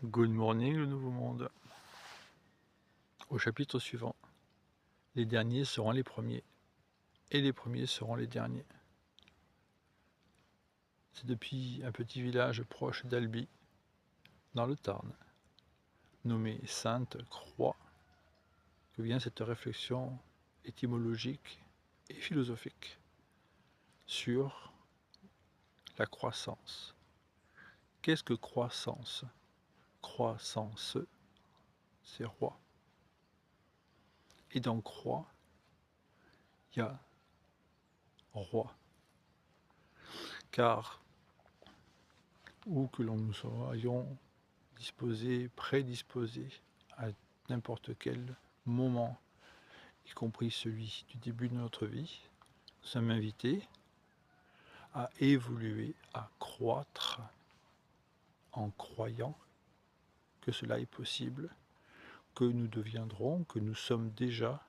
Good morning, le nouveau monde. Au chapitre suivant, les derniers seront les premiers, et les premiers seront les derniers. C'est depuis un petit village proche d'Albi, dans le Tarn, nommé Sainte-Croix, que vient cette réflexion étymologique et philosophique sur la croissance. Qu'est-ce que croissance? Croissance, c'est roi. Et dans croix, il y a roi. Car où que l'on nous soyons disposés, prédisposés à n'importe quel moment, y compris celui du début de notre vie, nous sommes invités à évoluer, à croître en croyant que cela est possible, que nous deviendrons, que nous sommes déjà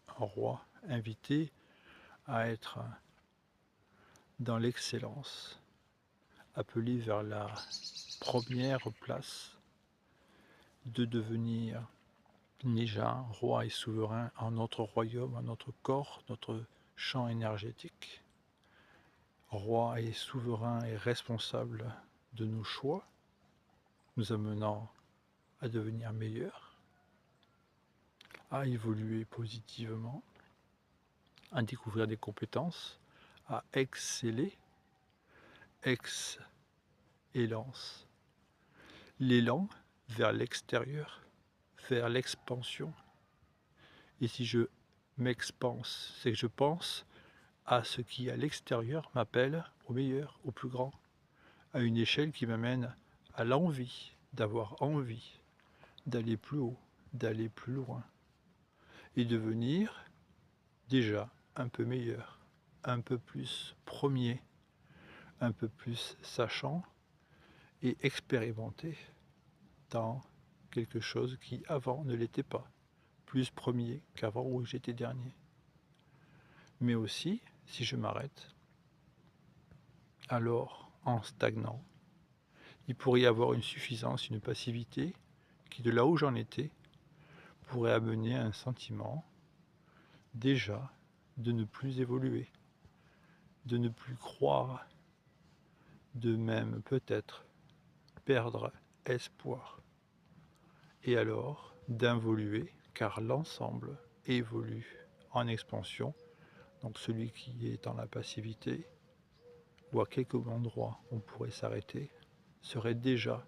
un roi, invité à être dans l'excellence, appelé vers la première place, de devenir déjà roi et souverain en notre royaume, en notre corps, notre champ énergétique, roi et souverain et responsable de nos choix, nous amenant à devenir meilleurs, à évoluer positivement, à découvrir des compétences, à exceller, excellence, l'élan vers l'extérieur, vers l'expansion. Et si je m'expanse, c'est que je pense à ce qui, à l'extérieur, m'appelle au meilleur, au plus grand, à une échelle qui m'amène à l'envie, d'avoir envie, d'aller plus haut, d'aller plus loin, et devenir déjà un peu meilleur, un peu plus premier, un peu plus sachant et expérimenté dans quelque chose qui avant ne l'était pas, plus premier qu'avant où j'étais dernier. Mais aussi, si je m'arrête, alors en stagnant, il pourrait y avoir une suffisance, une passivité qui, de là où j'en étais, pourrait amener à un sentiment déjà de ne plus évoluer, de ne plus croire, de même peut-être perdre espoir. Et alors d'involuer, car l'ensemble évolue en expansion, donc celui qui est dans la passivité, ou à quelques endroits on pourrait s'arrêter, serait déjà